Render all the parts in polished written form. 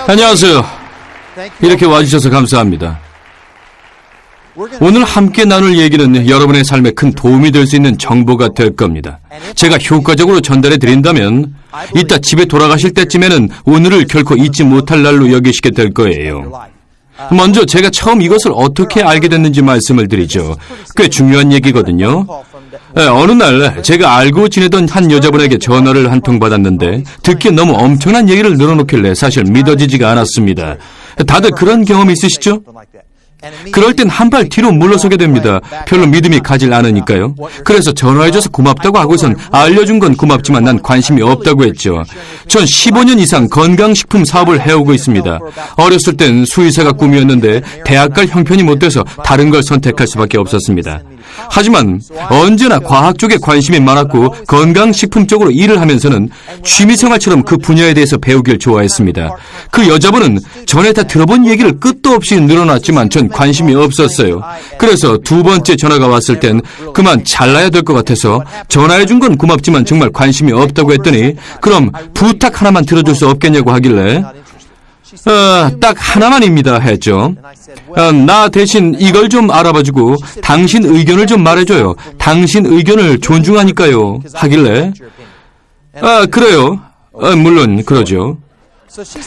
안녕하세요. 이렇게 와주셔서 감사합니다. 오늘 함께 나눌 얘기는 여러분의 삶에 큰 도움이 될 수 있는 정보가 될 겁니다. 제가 효과적으로 전달해 드린다면 이따 집에 돌아가실 때쯤에는 오늘을 결코 잊지 못할 날로 여기시게 될 거예요. 먼저 제가 처음 이것을 어떻게 알게 됐는지 말씀을 드리죠. 꽤 중요한 얘기거든요. 어느 날 제가 알고 지내던 한 여자분에게 전화를 한 통 받았는데 듣기에 너무 엄청난 얘기를 늘어놓길래 사실 믿어지지가 않았습니다. 다들 그런 경험 있으시죠? 그럴 땐 한 발 뒤로 물러서게 됩니다. 별로 믿음이 가질 않으니까요. 그래서 전화해줘서 고맙다고 하고선 알려준 건 고맙지만 난 관심이 없다고 했죠. 전 15년 이상 건강식품 사업을 해오고 있습니다. 어렸을 땐 수의사가 꿈이었는데 대학 갈 형편이 못 돼서 다른 걸 선택할 수밖에 없었습니다. 하지만 언제나 과학 쪽에 관심이 많았고 건강식품 쪽으로 일을 하면서는 취미생활처럼 그 분야에 대해서 배우길 좋아했습니다. 그 여자분은 전에 다 들어본 얘기를 끝도 없이 늘어놨지만 전 관심이 없었어요. 그래서 두 번째 전화가 왔을 땐 그만 잘라야 될 것 같아서 전화해준 건 고맙지만 정말 관심이 없다고 했더니 그럼 부탁 하나만 들어줄 수 없겠냐고 하길래 딱 하나만입니다 했죠. 나 대신 이걸 좀 알아봐주고 당신 의견을 좀 말해줘요. 당신 의견을 존중하니까요 하길래 그래요. 물론 그러죠.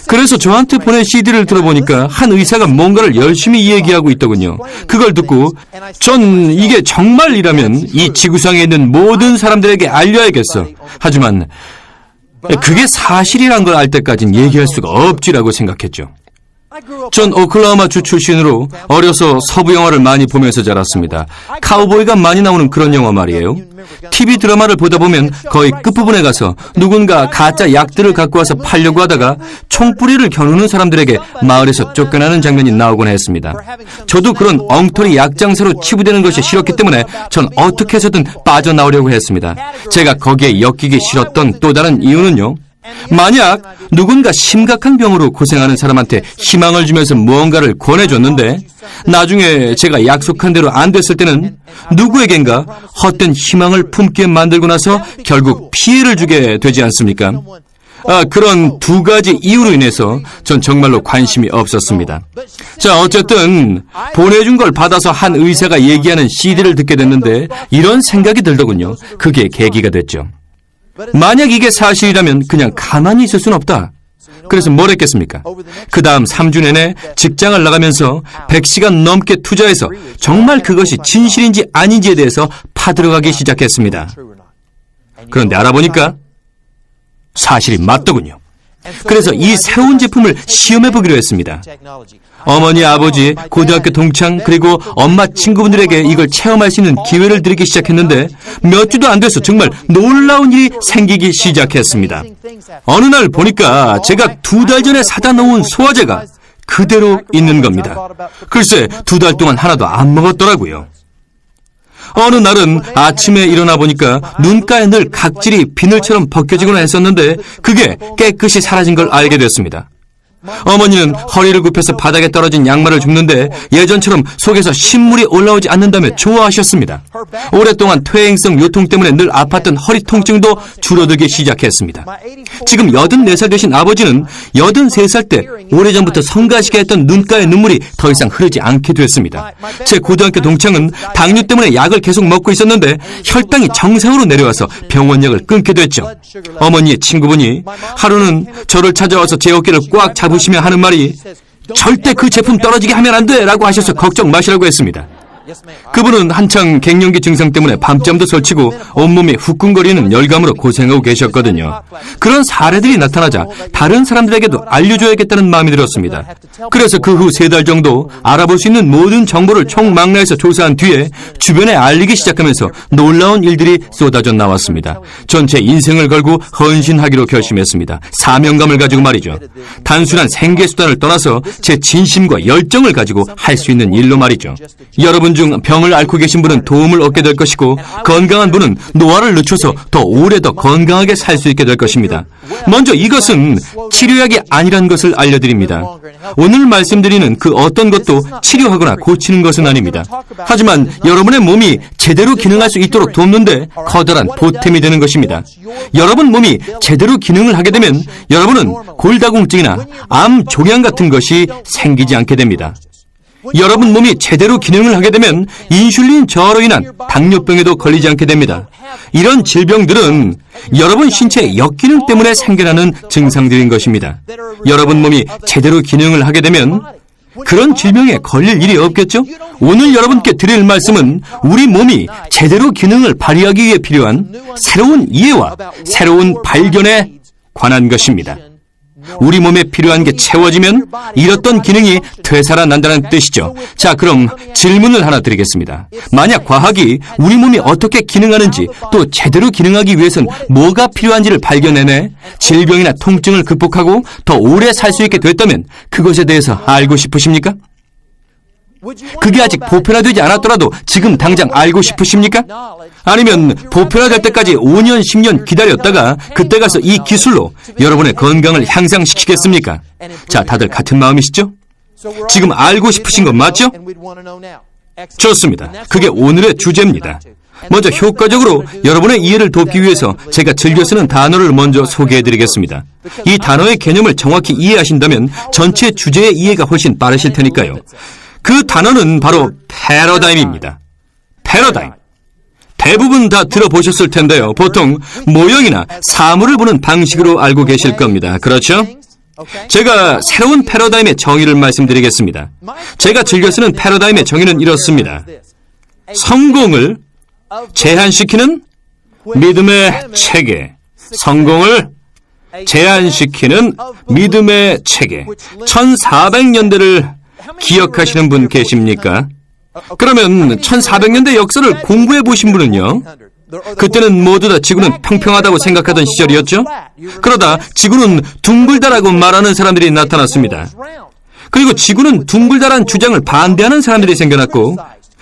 그래서 저한테 보낸 CD를 들어보니까 한 의사가 뭔가를 열심히 얘기하고 있더군요. 그걸 듣고 전 이게 정말이라면 이 지구상에 있는 모든 사람들에게 알려야겠어. 하지만 그게 사실이란 걸 알 때까진 얘기할 수가 없지라고 생각했죠. 전 오클라호마주 출신으로 어려서 서부 영화를 많이 보면서 자랐습니다. 카우보이가 많이 나오는 그런 영화 말이에요. TV 드라마를 보다 보면 거의 끝부분에 가서 누군가 가짜 약들을 갖고 와서 팔려고 하다가 총뿌리를 겨누는 사람들에게 마을에서 쫓겨나는 장면이 나오곤 했습니다. 저도 그런 엉터리 약장사로 치부되는 것이 싫었기 때문에 전 어떻게 해서든 빠져나오려고 했습니다. 제가 거기에 엮이기 싫었던 또 다른 이유는요. 만약 누군가 심각한 병으로 고생하는 사람한테 희망을 주면서 무언가를 권해줬는데 나중에 제가 약속한 대로 안 됐을 때는 누구에겐가 헛된 희망을 품게 만들고 나서 결국 피해를 주게 되지 않습니까? 그런 두 가지 이유로 인해서 전 정말로 관심이 없었습니다. 자, 어쨌든 보내준 걸 받아서 한 의사가 얘기하는 CD를 듣게 됐는데 이런 생각이 들더군요. 그게 계기가 됐죠. 만약 이게 사실이라면 그냥 가만히 있을 순 없다. 그래서 뭘 했겠습니까? 그 다음 3주 내내 직장을 나가면서 100시간 넘게 투자해서 정말 그것이 진실인지 아닌지에 대해서 파들어가기 시작했습니다. 그런데 알아보니까 사실이 맞더군요. 그래서 이 새로운 제품을 시험해보기로 했습니다. 어머니, 아버지, 고등학교 동창, 그리고 엄마 친구분들에게 이걸 체험할 수 있는 기회를 드리기 시작했는데 몇 주도 안 돼서 정말 놀라운 일이 생기기 시작했습니다. 어느 날 보니까 제가 2달 전에 사다 놓은 소화제가 그대로 있는 겁니다. 글쎄, 2달 동안 하나도 안 먹었더라고요. 어느 날은 아침에 일어나 보니까 눈가에 늘 각질이 비늘처럼 벗겨지거나 했었는데 그게 깨끗이 사라진 걸 알게 됐습니다. 어머니는 허리를 굽혀서 바닥에 떨어진 양말을 줍는데 예전처럼 속에서 신물이 올라오지 않는다며 좋아하셨습니다. 오랫동안 퇴행성 요통 때문에 늘 아팠던 허리 통증도 줄어들기 시작했습니다. 지금 84살 되신 아버지는 83살 때 오래전부터 성가시게 했던 눈가의 눈물이 더 이상 흐르지 않게 됐습니다. 제 고등학교 동창은 당뇨 때문에 약을 계속 먹고 있었는데 혈당이 정상으로 내려와서 병원약을 끊게 됐죠. 어머니의 친구분이 하루는 저를 찾아와서 제 어깨를 꽉 잡으시며 하는 말이 절대 그 제품 떨어지게 하면 안 돼 라고 하셔서 걱정 마시라고 했습니다. 그분은 한창 갱년기 증상 때문에 밤잠도 설치고 온몸이 후끈거리는 열감으로 고생하고 계셨거든요. 그런 사례들이 나타나자 다른 사람들에게도 알려줘야겠다는 마음이 들었습니다. 그래서 그 후 3달 정도 알아볼 수 있는 모든 정보를 총망라해서 조사한 뒤에 주변에 알리기 시작하면서 놀라운 일들이 쏟아져 나왔습니다. 전 제 인생을 걸고 헌신하기로 결심했습니다. 사명감을 가지고 말이죠. 단순한 생계수단을 떠나서 제 진심과 열정을 가지고 할 수 있는 일로 말이죠. 여러분 중 병을 앓고 계신 분은 도움을 얻게 될 것이고 건강한 분은 노화를 늦춰서 더 오래 더 건강하게 살 수 있게 될 것입니다. 먼저 이것은 치료약이 아니란 것을 알려드립니다. 오늘 말씀드리는 그 어떤 것도 치료하거나 고치는 것은 아닙니다. 하지만 여러분의 몸이 제대로 기능할 수 있도록 돕는데 커다란 보탬이 되는 것입니다. 여러분 몸이 제대로 기능을 하게 되면 여러분은 골다공증이나 암 종양 같은 것이 생기지 않게 됩니다. 여러분 몸이 제대로 기능을 하게 되면 인슐린 저하로 인한 당뇨병에도 걸리지 않게 됩니다. 이런 질병들은 여러분 신체의 역기능 때문에 생겨나는 증상들인 것입니다. 여러분 몸이 제대로 기능을 하게 되면 그런 질병에 걸릴 일이 없겠죠? 오늘 여러분께 드릴 말씀은 우리 몸이 제대로 기능을 발휘하기 위해 필요한 새로운 이해와 새로운 발견에 관한 것입니다. 우리 몸에 필요한 게 채워지면 잃었던 기능이 되살아난다는 뜻이죠. 자, 그럼 질문을 하나 드리겠습니다. 만약 과학이 우리 몸이 어떻게 기능하는지 또 제대로 기능하기 위해선 뭐가 필요한지를 발견해내 질병이나 통증을 극복하고 더 오래 살 수 있게 됐다면 그것에 대해서 알고 싶으십니까? 그게 아직 보편화되지 않았더라도 지금 당장 알고 싶으십니까? 아니면 보편화될 때까지 5년, 10년 기다렸다가 그때 가서 이 기술로 여러분의 건강을 향상시키겠습니까? 자, 다들 같은 마음이시죠? 지금 알고 싶으신 건 맞죠? 좋습니다. 그게 오늘의 주제입니다. 먼저 효과적으로 여러분의 이해를 돕기 위해서 제가 즐겨 쓰는 단어를 먼저 소개해드리겠습니다. 이 단어의 개념을 정확히 이해하신다면 전체 주제의 이해가 훨씬 빠르실 테니까요. 그 단어는 바로 패러다임입니다. 패러다임. 대부분 다 들어보셨을 텐데요. 보통 모형이나 사물을 보는 방식으로 알고 계실 겁니다. 그렇죠? 제가 새로운 패러다임의 정의를 말씀드리겠습니다. 제가 즐겨 쓰는 패러다임의 정의는 이렇습니다. 성공을 제한시키는 믿음의 체계. 성공을 제한시키는 믿음의 체계. 1400년대를 기억하시는 분 계십니까? 그러면 1400년대 역사를 공부해 보신 분은요? 그때는 모두 다 지구는 평평하다고 생각하던 시절이었죠? 그러다 지구는 둥글다라고 말하는 사람들이 나타났습니다. 그리고 지구는 둥글다란 주장을 반대하는 사람들이 생겨났고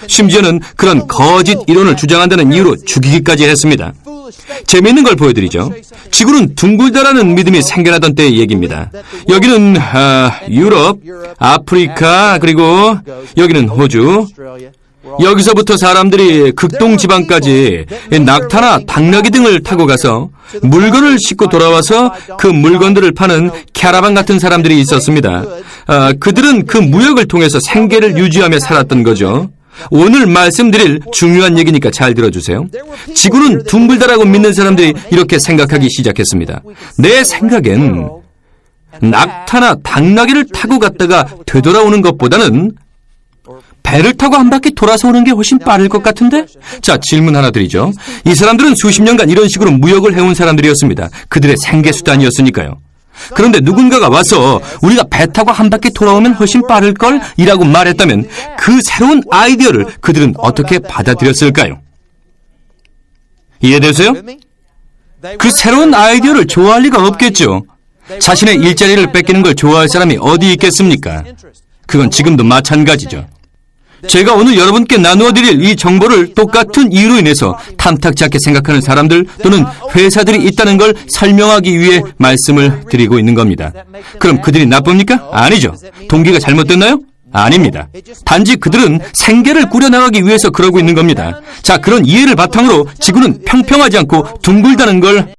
심지어는 그런 거짓 이론을 주장한다는 이유로 죽이기까지 했습니다. 재미있는 걸 보여드리죠. 지구는 둥글다라는 믿음이 생겨나던 때의 얘기입니다. 여기는 유럽, 아프리카, 그리고 여기는 호주. 여기서부터 사람들이 극동지방까지 낙타나 당나귀 등을 타고 가서 물건을 싣고 돌아와서 그 물건들을 파는 캐러반 같은 사람들이 있었습니다. 그들은 그 무역을 통해서 생계를 유지하며 살았던 거죠. 오늘 말씀드릴 중요한 얘기니까 잘 들어주세요. 지구는 둥글다라고 믿는 사람들이 이렇게 생각하기 시작했습니다. 내 생각엔 낙타나 당나귀를 타고 갔다가 되돌아오는 것보다는 배를 타고 한 바퀴 돌아서 오는 게 훨씬 빠를 것 같은데? 자, 질문 하나 드리죠. 이 사람들은 수십 년간 이런 식으로 무역을 해온 사람들이었습니다. 그들의 생계수단이었으니까요. 그런데 누군가가 와서 우리가 배 타고 한 바퀴 돌아오면 훨씬 빠를걸? 이라고 말했다면 그 새로운 아이디어를 그들은 어떻게 받아들였을까요? 이해되세요? 그 새로운 아이디어를 좋아할 리가 없겠죠. 자신의 일자리를 뺏기는 걸 좋아할 사람이 어디 있겠습니까? 그건 지금도 마찬가지죠. 제가 오늘 여러분께 나누어 드릴 이 정보를 똑같은 이유로 인해서 탐탁지 않게 생각하는 사람들 또는 회사들이 있다는 걸 설명하기 위해 말씀을 드리고 있는 겁니다. 그럼 그들이 나쁩니까? 아니죠. 동기가 잘못됐나요? 아닙니다. 단지 그들은 생계를 꾸려나가기 위해서 그러고 있는 겁니다. 자, 그런 이해를 바탕으로 지구는 평평하지 않고 둥글다는 걸